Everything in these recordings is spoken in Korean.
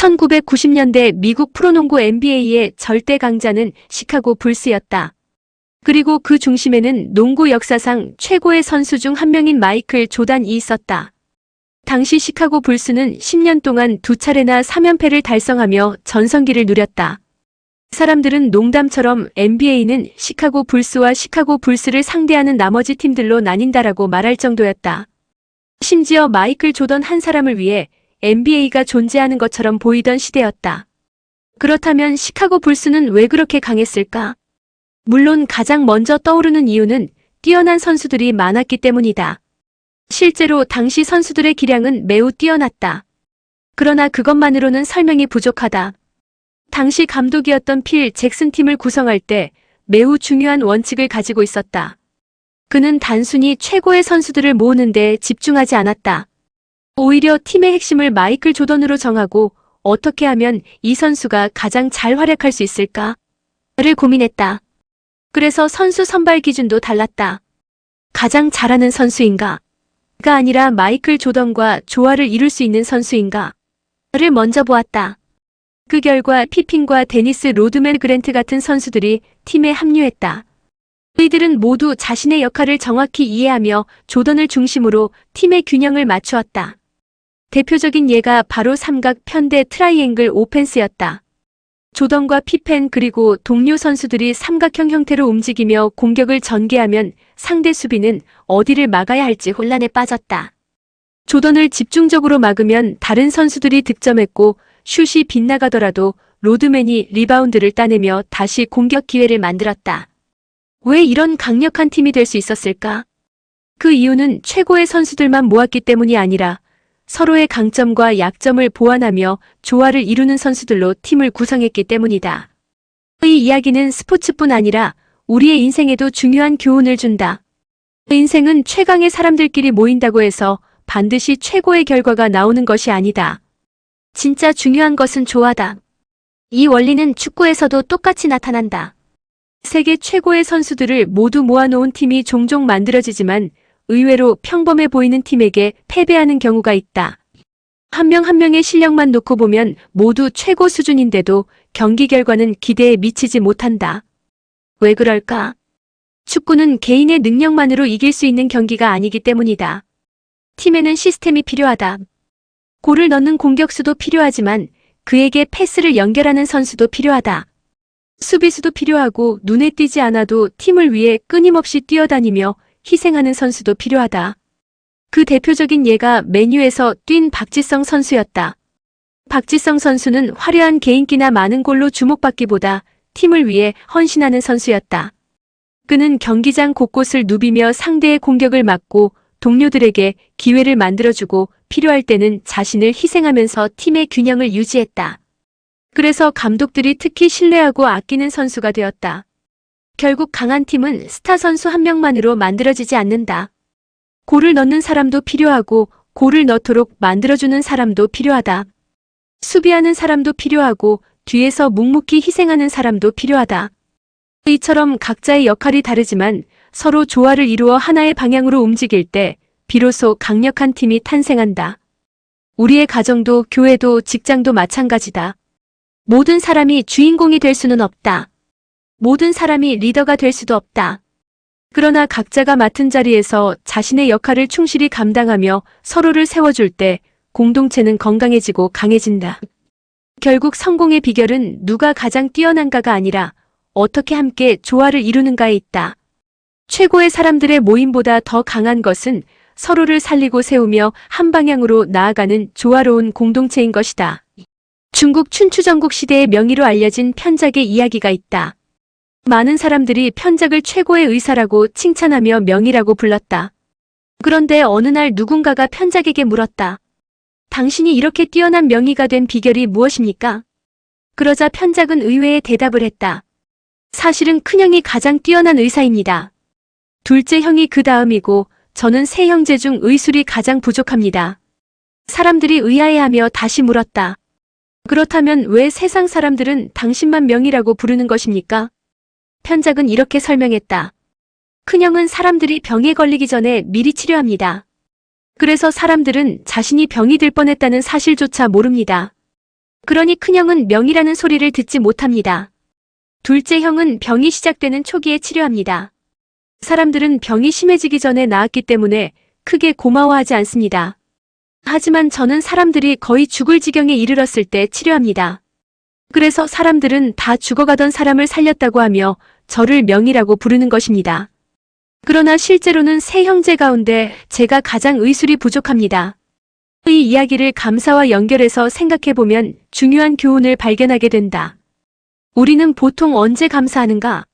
1990년대 미국 프로농구 NBA의 절대 강자는 시카고 불스였다. 그리고 그 중심에는 농구 역사상 최고의 선수 중 한 명인 마이클 조단이 있었다. 당시 시카고 불스는 10년 동안 2차례나 3연패를 달성하며 전성기를 누렸다. 사람들은 농담처럼 NBA는 시카고 불스와 시카고 불스를 상대하는 나머지 팀들로 나뉜다라고 말할 정도였다. 심지어 마이클 조던 한 사람을 위해 NBA가 존재하는 것처럼 보이던 시대였다. 그렇다면 시카고 불스는 왜 그렇게 강했을까? 물론 가장 먼저 떠오르는 이유는 뛰어난 선수들이 많았기 때문이다. 실제로 당시 선수들의 기량은 매우 뛰어났다. 그러나 그것만으로는 설명이 부족하다. 당시 감독이었던 필 잭슨 팀을 구성할 때 매우 중요한 원칙을 가지고 있었다. 그는 단순히 최고의 선수들을 모으는 데 집중하지 않았다. 오히려 팀의 핵심을 마이클 조던으로 정하고 어떻게 하면 이 선수가 가장 잘 활약할 수 있을까를 고민했다. 그래서 선수 선발 기준도 달랐다. 가장 잘하는 선수인가? 가 아니라 마이클 조던과 조화를 이룰 수 있는 선수인가? 를 먼저 보았다. 그 결과 피핀과 데니스 로드맨 그랜트 같은 선수들이 팀에 합류했다. 이들은 모두 자신의 역할을 정확히 이해하며 조던을 중심으로 팀의 균형을 맞추었다. 대표적인 예가 바로 삼각 편대 트라이앵글 오펜스였다. 조던과 피펜 그리고 동료 선수들이 삼각형 형태로 움직이며 공격을 전개하면 상대 수비는 어디를 막아야 할지 혼란에 빠졌다. 조던을 집중적으로 막으면 다른 선수들이 득점했고 슛이 빗나가더라도 로드맨이 리바운드를 따내며 다시 공격 기회를 만들었다. 왜 이런 강력한 팀이 될 수 있었을까? 그 이유는 최고의 선수들만 모았기 때문이 아니라 서로의 강점과 약점을 보완하며 조화를 이루는 선수들로 팀을 구성했기 때문이다. 이 이야기는 스포츠뿐 아니라 우리의 인생에도 중요한 교훈을 준다. 인생은 최강의 사람들끼리 모인다고 해서 반드시 최고의 결과가 나오는 것이 아니다. 진짜 중요한 것은 조화다. 이 원리는 축구에서도 똑같이 나타난다. 세계 최고의 선수들을 모두 모아놓은 팀이 종종 만들어지지만 의외로 평범해 보이는 팀에게 패배하는 경우가 있다. 한 명 한 명의 실력만 놓고 보면 모두 최고 수준인데도 경기 결과는 기대에 미치지 못한다. 왜 그럴까? 축구는 개인의 능력만으로 이길 수 있는 경기가 아니기 때문이다. 팀에는 시스템이 필요하다. 골을 넣는 공격수도 필요하지만 그에게 패스를 연결하는 선수도 필요하다. 수비수도 필요하고 눈에 띄지 않아도 팀을 위해 끊임없이 뛰어다니며 희생하는 선수도 필요하다. 그 대표적인 예가 맨유에서 뛴 박지성 선수였다. 박지성 선수는 화려한 개인기나 많은 골로 주목받기보다 팀을 위해 헌신하는 선수였다. 그는 경기장 곳곳을 누비며 상대의 공격을 막고 동료들에게 기회를 만들어주고 필요할 때는 자신을 희생하면서 팀의 균형을 유지했다. 그래서 감독들이 특히 신뢰하고 아끼는 선수가 되었다. 결국 강한 팀은 스타 선수 한 명만으로 만들어지지 않는다. 골을 넣는 사람도 필요하고 골을 넣도록 만들어주는 사람도 필요하다. 수비하는 사람도 필요하고 뒤에서 묵묵히 희생하는 사람도 필요하다. 이처럼 각자의 역할이 다르지만 서로 조화를 이루어 하나의 방향으로 움직일 때 비로소 강력한 팀이 탄생한다. 우리의 가정도 교회도 직장도 마찬가지다. 모든 사람이 주인공이 될 수는 없다. 모든 사람이 리더가 될 수도 없다. 그러나 각자가 맡은 자리에서 자신의 역할을 충실히 감당하며 서로를 세워줄 때 공동체는 건강해지고 강해진다. 결국 성공의 비결은 누가 가장 뛰어난가가 아니라 어떻게 함께 조화를 이루는가에 있다. 최고의 사람들의 모임보다 더 강한 것은 서로를 살리고 세우며 한 방향으로 나아가는 조화로운 공동체인 것이다. 중국 춘추전국 시대의 명의로 알려진 편작의 이야기가 있다. 많은 사람들이 편작을 최고의 의사라고 칭찬하며 명의라고 불렀다. 그런데 어느 날 누군가가 편작에게 물었다. 당신이 이렇게 뛰어난 명의가 된 비결이 무엇입니까? 그러자 편작은 의외의 대답을 했다. 사실은 큰형이 가장 뛰어난 의사입니다. 둘째 형이 그 다음이고 저는 세 형제 중 의술이 가장 부족합니다. 사람들이 의아해하며 다시 물었다. 그렇다면 왜 세상 사람들은 당신만 명의라고 부르는 것입니까? 편작은 이렇게 설명했다. 큰형은 사람들이 병에 걸리기 전에 미리 치료합니다. 그래서 사람들은 자신이 병이 들 뻔했다는 사실조차 모릅니다. 그러니 큰형은 명이라는 소리를 듣지 못합니다. 둘째 형은 병이 시작되는 초기에 치료합니다. 사람들은 병이 심해지기 전에 나았기 때문에 크게 고마워하지 않습니다. 하지만 저는 사람들이 거의 죽을 지경에 이르렀을 때 치료합니다. 그래서 사람들은 다 죽어가던 사람을 살렸다고 하며 저를 명이라고 부르는 것입니다. 그러나 실제로는 세 형제 가운데 제가 가장 의술이 부족합니다. 이 이야기를 감사와 연결해서 생각해보면 중요한 교훈을 발견하게 된다. 우리는 보통 언제 감사하는가?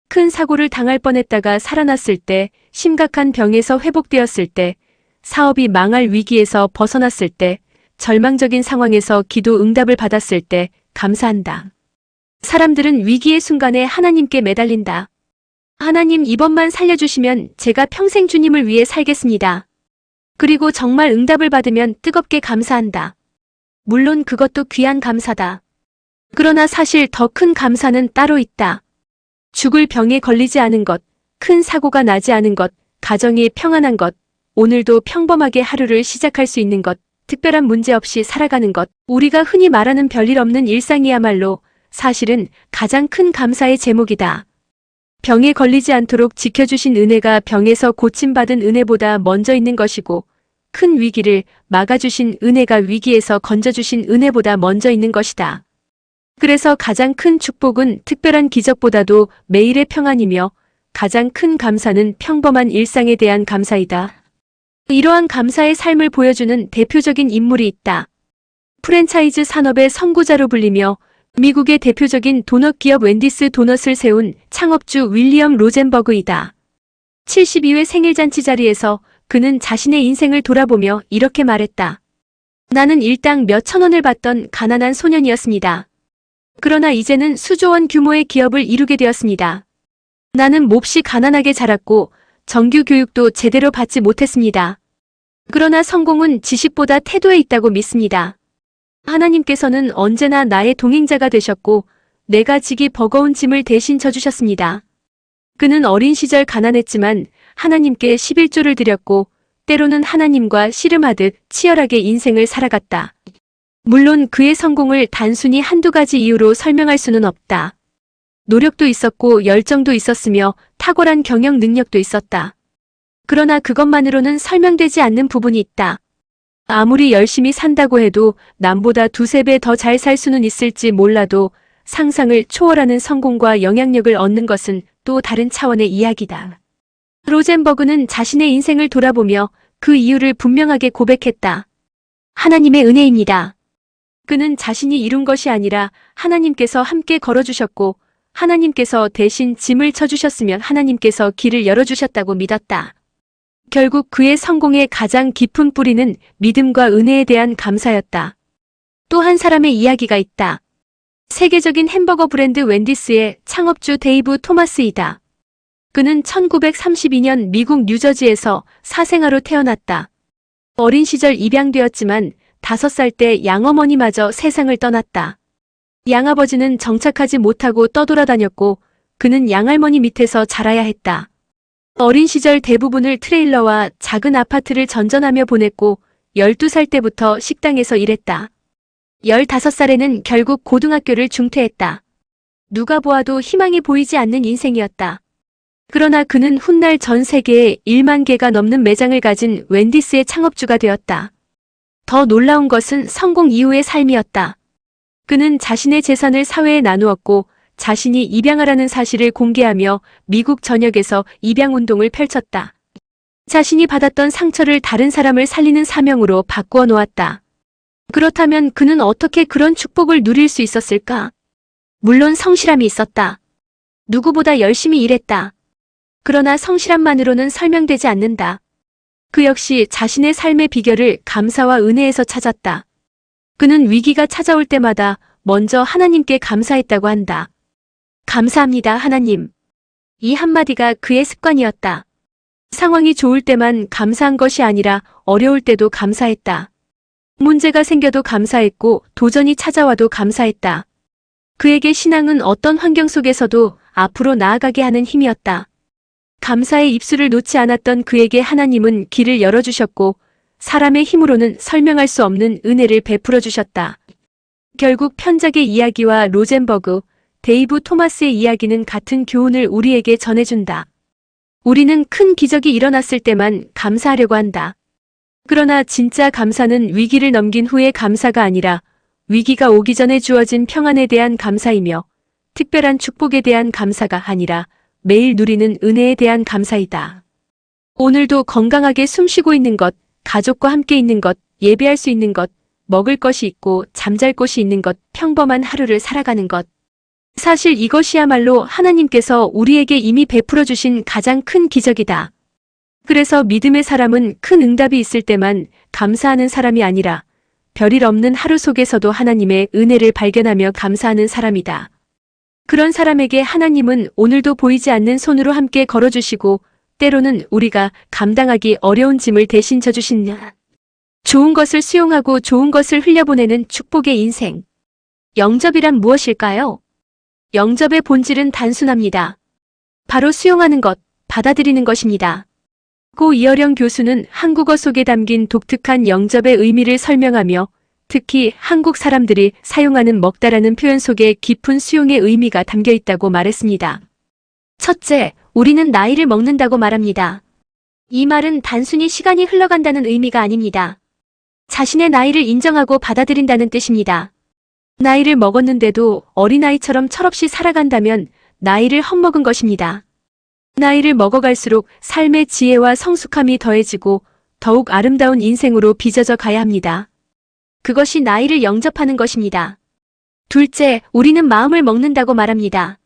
큰 사고를 당할 뻔했다가 살아났을 때, 심각한 병에서 회복되었을 때, 사업이 망할 위기에서 벗어났을 때, 절망적인 상황에서 기도 응답을 받았을 때 감사한다. 사람들은 위기의 순간에 하나님께 매달린다. 하나님, 이번만 살려주시면 제가 평생 주님을 위해 살겠습니다. 그리고 정말 응답을 받으면 뜨겁게 감사한다. 물론 그것도 귀한 감사다. 그러나 사실 더 큰 감사는 따로 있다. 죽을 병에 걸리지 않은 것, 큰 사고가 나지 않은 것, 가정이 평안한 것, 오늘도 평범하게 하루를 시작할 수 있는 것, 특별한 문제 없이 살아가는 것, 우리가 흔히 말하는 별일 없는 일상이야말로 사실은 가장 큰 감사의 제목이다. 병에 걸리지 않도록 지켜주신 은혜가 병에서 고침받은 은혜보다 먼저 있는 것이고, 큰 위기를 막아주신 은혜가 위기에서 건져주신 은혜보다 먼저 있는 것이다. 그래서 가장 큰 축복은 특별한 기적보다도 매일의 평안이며 가장 큰 감사는 평범한 일상에 대한 감사이다. 이러한 감사의 삶을 보여주는 대표적인 인물이 있다. 프랜차이즈 산업의 선구자로 불리며 미국의 대표적인 도넛 기업 웬디스 도넛을 세운 창업주 윌리엄 로젠버그이다. 72회 생일잔치 자리에서 그는 자신의 인생을 돌아보며 이렇게 말했다. 나는 일당 몇천 원을 받던 가난한 소년이었습니다. 그러나 이제는 수조 원 규모의 기업을 이루게 되었습니다. 나는 몹시 가난하게 자랐고 정규 교육도 제대로 받지 못했습니다. 그러나 성공은 지식보다 태도에 있다고 믿습니다. 하나님께서는 언제나 나의 동행자가 되셨고 내가 지기 버거운 짐을 대신 져주셨습니다. 그는 어린 시절 가난했지만 하나님께 11조를 드렸고 때로는 하나님과 씨름하듯 치열하게 인생을 살아갔다. 물론 그의 성공을 단순히 한두 가지 이유로 설명할 수는 없다. 노력도 있었고 열정도 있었으며 탁월한 경영 능력도 있었다. 그러나 그것만으로는 설명되지 않는 부분이 있다. 아무리 열심히 산다고 해도 남보다 두세 배 더 잘 살 수는 있을지 몰라도 상상을 초월하는 성공과 영향력을 얻는 것은 또 다른 차원의 이야기다. 로젠버그는 자신의 인생을 돌아보며 그 이유를 분명하게 고백했다. 하나님의 은혜입니다. 그는 자신이 이룬 것이 아니라 하나님께서 함께 걸어주셨고 하나님께서 대신 짐을 져주셨으면 하나님께서 길을 열어주셨다고 믿었다. 결국 그의 성공의 가장 깊은 뿌리는 믿음과 은혜에 대한 감사였다. 또 한 사람의 이야기가 있다. 세계적인 햄버거 브랜드 웬디스의 창업주 데이브 토마스이다. 그는 1932년 미국 뉴저지에서 사생아로 태어났다. 어린 시절 입양되었지만 5살 때 양어머니마저 세상을 떠났다. 양아버지는 정착하지 못하고 떠돌아다녔고 그는 양할머니 밑에서 자라야 했다. 어린 시절 대부분을 트레일러와 작은 아파트를 전전하며 보냈고 12살 때부터 식당에서 일했다. 15살에는 결국 고등학교를 중퇴했다. 누가 보아도 희망이 보이지 않는 인생이었다. 그러나 그는 훗날 전 세계에 1만 개가 넘는 매장을 가진 웬디스의 창업주가 되었다. 더 놀라운 것은 성공 이후의 삶이었다. 그는 자신의 재산을 사회에 나누었고 자신이 입양하라는 사실을 공개하며 미국 전역에서 입양운동을 펼쳤다. 자신이 받았던 상처를 다른 사람을 살리는 사명으로 바꾸어 놓았다. 그렇다면 그는 어떻게 그런 축복을 누릴 수 있었을까? 물론 성실함이 있었다. 누구보다 열심히 일했다. 그러나 성실함만으로는 설명되지 않는다. 그 역시 자신의 삶의 비결을 감사와 은혜에서 찾았다. 그는 위기가 찾아올 때마다 먼저 하나님께 감사했다고 한다. 감사합니다, 하나님. 이 한마디가 그의 습관이었다. 상황이 좋을 때만 감사한 것이 아니라 어려울 때도 감사했다. 문제가 생겨도 감사했고 도전이 찾아와도 감사했다. 그에게 신앙은 어떤 환경 속에서도 앞으로 나아가게 하는 힘이었다. 감사의 입술을 놓지 않았던 그에게 하나님은 길을 열어주셨고 사람의 힘으로는 설명할 수 없는 은혜를 베풀어 주셨다. 결국 편작의 이야기와 로젠버그, 데이브 토마스의 이야기는 같은 교훈을 우리에게 전해준다. 우리는 큰 기적이 일어났을 때만 감사하려고 한다. 그러나 진짜 감사는 위기를 넘긴 후의 감사가 아니라 위기가 오기 전에 주어진 평안에 대한 감사이며 특별한 축복에 대한 감사가 아니라 매일 누리는 은혜에 대한 감사이다. 오늘도 건강하게 숨쉬고 있는 것, 가족과 함께 있는 것, 예배할 수 있는 것, 먹을 것이 있고 잠잘 곳이 있는 것, 평범한 하루를 살아가는 것. 사실 이것이야말로 하나님께서 우리에게 이미 베풀어 주신 가장 큰 기적이다. 그래서 믿음의 사람은 큰 응답이 있을 때만 감사하는 사람이 아니라 별일 없는 하루 속에서도 하나님의 은혜를 발견하며 감사하는 사람이다. 그런 사람에게 하나님은 오늘도 보이지 않는 손으로 함께 걸어주시고 때로는 우리가 감당하기 어려운 짐을 대신 져주신다. 좋은 것을 수용하고 좋은 것을 흘려보내는 축복의 인생. 영접이란 무엇일까요? 영접의 본질은 단순합니다. 바로 수용하는 것, 받아들이는 것입니다. 고 이어령 교수는 한국어 속에 담긴 독특한 영접의 의미를 설명하며 특히 한국 사람들이 사용하는 먹다라는 표현 속에 깊은 수용의 의미가 담겨 있다고 말했습니다. 첫째, 우리는 나이를 먹는다고 말합니다. 이 말은 단순히 시간이 흘러간다는 의미가 아닙니다. 자신의 나이를 인정하고 받아들인다는 뜻입니다. 나이를 먹었는데도 어린아이처럼 철없이 살아간다면 나이를 헛먹은 것입니다. 나이를 먹어갈수록 삶의 지혜와 성숙함이 더해지고 더욱 아름다운 인생으로 빚어져 가야 합니다. 그것이 나이를 영접하는 것입니다. 둘째, 우리는 마음을 먹는다고 말합니다.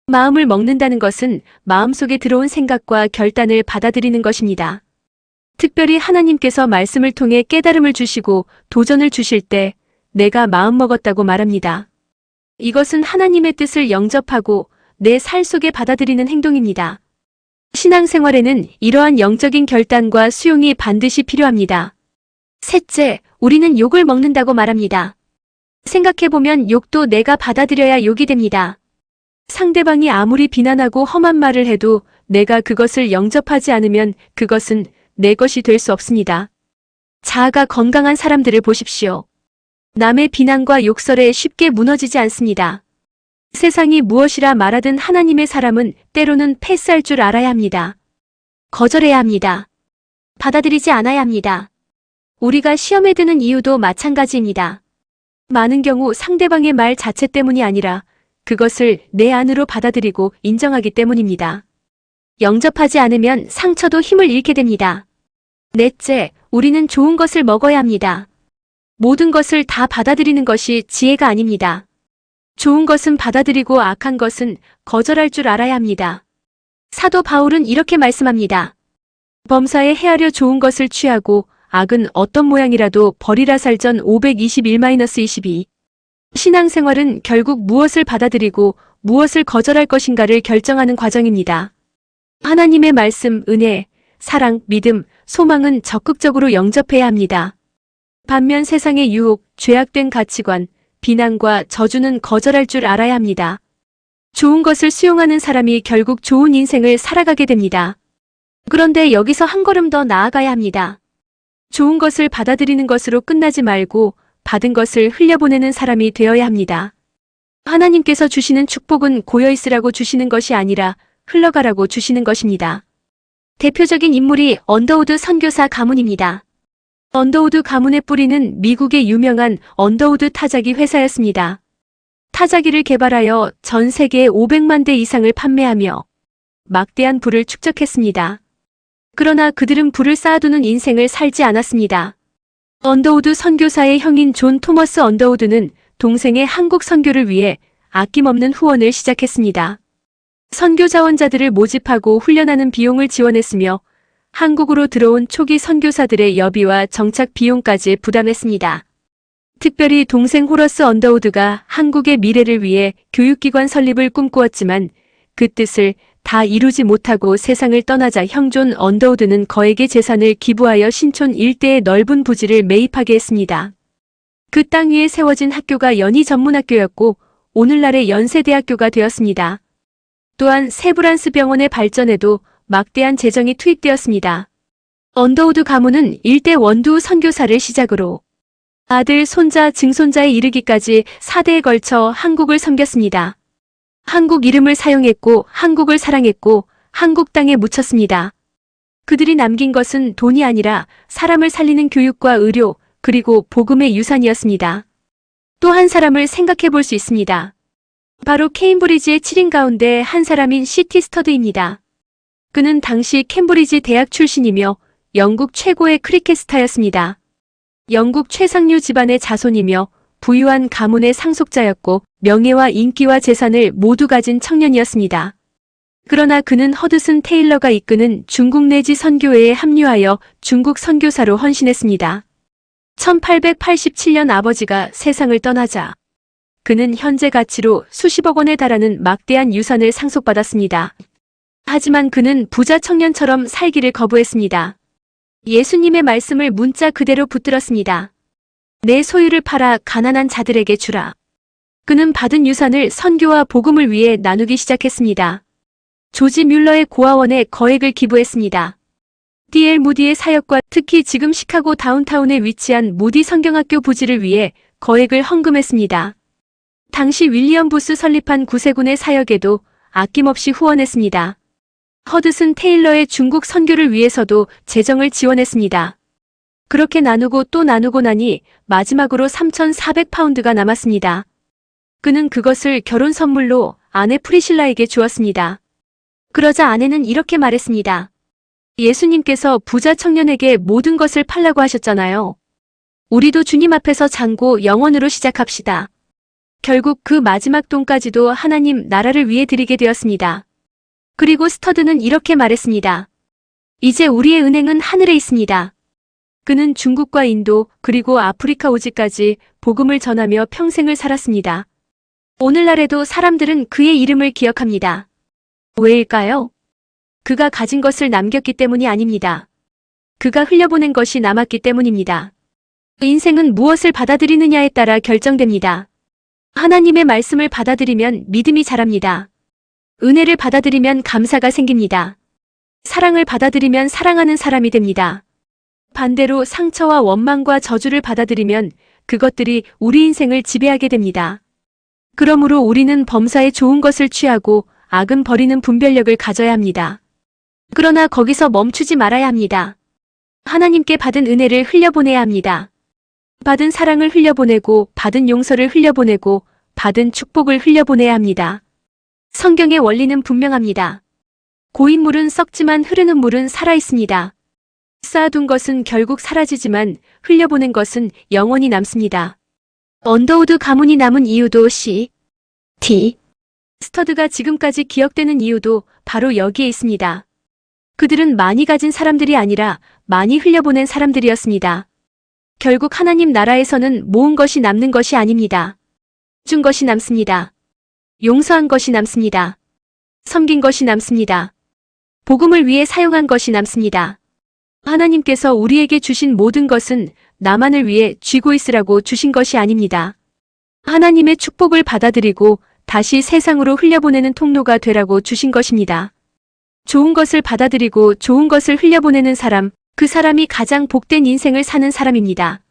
마음을 먹는다는 것은 마음속에 들어온 생각과 결단을 받아들이는 것입니다. 특별히 하나님께서 말씀을 통해 깨달음을 주시고 도전을 주실 때 내가 마음먹었다고 말합니다. 이것은 하나님의 뜻을 영접하고 내 살 속에 받아들이는 행동입니다. 신앙생활에는 이러한 영적인 결단과 수용이 반드시 필요합니다. 셋째, 우리는 욕을 먹는다고 말합니다. 생각해보면 욕도 내가 받아들여야 욕이 됩니다. 상대방이 아무리 비난하고 험한 말을 해도 내가 그것을 영접하지 않으면 그것은 내 것이 될 수 없습니다. 자아가 건강한 사람들을 보십시오. 남의 비난과 욕설에 쉽게 무너지지 않습니다. 세상이 무엇이라 말하든 하나님의 사람은 때로는 패스할 줄 알아야 합니다. 거절해야 합니다. 받아들이지 않아야 합니다. 우리가 시험에 드는 이유도 마찬가지입니다. 많은 경우 상대방의 말 자체 때문이 아니라 그것을 내 안으로 받아들이고 인정하기 때문입니다. 영접하지 않으면 상처도 힘을 잃게 됩니다. 넷째, 우리는 좋은 것을 먹어야 합니다. 모든 것을 다 받아들이는 것이 지혜가 아닙니다. 좋은 것은 받아들이고 악한 것은 거절할 줄 알아야 합니다. 사도 바울은 이렇게 말씀합니다. 범사에 헤아려 좋은 것을 취하고 악은 어떤 모양이라도 버리라 살전 521-22. 신앙생활은 결국 무엇을 받아들이고 무엇을 거절할 것인가를 결정하는 과정입니다. 하나님의 말씀, 은혜, 사랑, 믿음, 소망은 적극적으로 영접해야 합니다. 반면 세상의 유혹, 죄악된 가치관, 비난과 저주는 거절할 줄 알아야 합니다. 좋은 것을 수용하는 사람이 결국 좋은 인생을 살아가게 됩니다. 그런데 여기서 한 걸음 더 나아가야 합니다. 좋은 것을 받아들이는 것으로 끝나지 말고 받은 것을 흘려보내는 사람이 되어야 합니다. 하나님께서 주시는 축복은 고여있으라고 주시는 것이 아니라 흘러가라고 주시는 것입니다. 대표적인 인물이 언더우드 선교사 가문입니다. 언더우드 가문의 뿌리는 미국의 유명한 언더우드 타자기 회사였습니다. 타자기를 개발하여 전 세계에 500만 대 이상을 판매하며 막대한 부를 축적했습니다. 그러나 그들은 부를 쌓아두는 인생을 살지 않았습니다. 언더우드 선교사의 형인 존 토머스 언더우드는 동생의 한국 선교를 위해 아낌없는 후원을 시작했습니다. 선교 자원자들을 모집하고 훈련하는 비용을 지원했으며 한국으로 들어온 초기 선교사들의 여비와 정착 비용까지 부담했습니다. 특별히 동생 호러스 언더우드가 한국의 미래를 위해 교육기관 설립을 꿈꾸었지만 그 뜻을 다 이루지 못하고 세상을 떠나자 형 존 언더우드는 거액의 재산을 기부하여 신촌 일대의 넓은 부지를 매입하게 했습니다. 그 땅 위에 세워진 학교가 연희 전문학교였고 오늘날의 연세대학교가 되었습니다. 또한 세브란스 병원의 발전에도 막대한 재정이 투입되었습니다. 언더우드 가문은 일대 원두 선교사를 시작으로 아들, 손자, 증손자에 이르기까지 4대에 걸쳐 한국을 섬겼습니다. 한국 이름을 사용했고 한국을 사랑했고 한국 땅에 묻혔습니다. 그들이 남긴 것은 돈이 아니라 사람을 살리는 교육과 의료, 그리고 복음의 유산이었습니다. 또 한 사람을 생각해 볼 수 있습니다. 바로 케임브리지의 7인 가운데 한 사람인 C.T. 스터드입니다. 그는 당시 캠브리지 대학 출신이며 영국 최고의 크리켓 스타였습니다. 영국 최상류 집안의 자손이며 부유한 가문의 상속자였고 명예와 인기와 재산을 모두 가진 청년이었습니다. 그러나 그는 허드슨 테일러가 이끄는 중국 내지 선교회에 합류하여 중국 선교사로 헌신했습니다. 1887년 아버지가 세상을 떠나자 그는 현재 가치로 수십억 원에 달하는 막대한 유산을 상속받았습니다. 하지만 그는 부자 청년처럼 살기를 거부했습니다. 예수님의 말씀을 문자 그대로 붙들었습니다. 내 소유를 팔아 가난한 자들에게 주라. 그는 받은 유산을 선교와 복음을 위해 나누기 시작했습니다. 조지 뮬러의 고아원에 거액을 기부했습니다. D.L. 무디의 사역과 특히 지금 시카고 다운타운에 위치한 무디 성경학교 부지를 위해 거액을 헌금했습니다. 당시 윌리엄 부스 설립한 구세군의 사역에도 아낌없이 후원했습니다. 허드슨 테일러의 중국 선교를 위해서도 재정을 지원했습니다. 그렇게 나누고 또 나누고 나니 마지막으로 3,400파운드가 남았습니다. 그는 그것을 결혼 선물로 아내 프리실라에게 주었습니다. 그러자 아내는 이렇게 말했습니다. 예수님께서 부자 청년에게 모든 것을 팔라고 하셨잖아요. 우리도 주님 앞에서 장고 영원으로 시작합시다. 결국 그 마지막 돈까지도 하나님 나라를 위해 드리게 되었습니다. 그리고 스터드는 이렇게 말했습니다. 이제 우리의 은행은 하늘에 있습니다. 그는 중국과 인도 그리고 아프리카 오지까지 복음을 전하며 평생을 살았습니다. 오늘날에도 사람들은 그의 이름을 기억합니다. 왜일까요? 그가 가진 것을 남겼기 때문이 아닙니다. 그가 흘려보낸 것이 남았기 때문입니다. 인생은 무엇을 받아들이느냐에 따라 결정됩니다. 하나님의 말씀을 받아들이면 믿음이 자랍니다. 은혜를 받아들이면 감사가 생깁니다. 사랑을 받아들이면 사랑하는 사람이 됩니다. 반대로 상처와 원망과 저주를 받아들이면 그것들이 우리 인생을 지배하게 됩니다. 그러므로 우리는 범사에 좋은 것을 취하고 악은 버리는 분별력을 가져야 합니다. 그러나 거기서 멈추지 말아야 합니다. 하나님께 받은 은혜를 흘려보내야 합니다. 받은 사랑을 흘려보내고 받은 용서를 흘려보내고 받은 축복을 흘려보내야 합니다. 성경의 원리는 분명합니다. 고인 물은 썩지만 흐르는 물은 살아있습니다. 쌓아둔 것은 결국 사라지지만 흘려보낸 것은 영원히 남습니다. 언더우드 가문이 남은 이유도 C.T. 스터드가 지금까지 기억되는 이유도 바로 여기에 있습니다. 그들은 많이 가진 사람들이 아니라 많이 흘려보낸 사람들이었습니다. 결국 하나님 나라에서는 모은 것이 남는 것이 아닙니다. 준 것이 남습니다. 용서한 것이 남습니다. 섬긴 것이 남습니다. 복음을 위해 사용한 것이 남습니다. 하나님께서 우리에게 주신 모든 것은 나만을 위해 쥐고 있으라고 주신 것이 아닙니다. 하나님의 축복을 받아들이고 다시 세상으로 흘려보내는 통로가 되라고 주신 것입니다. 좋은 것을 받아들이고 좋은 것을 흘려보내는 사람, 그 사람이 가장 복된 인생을 사는 사람입니다.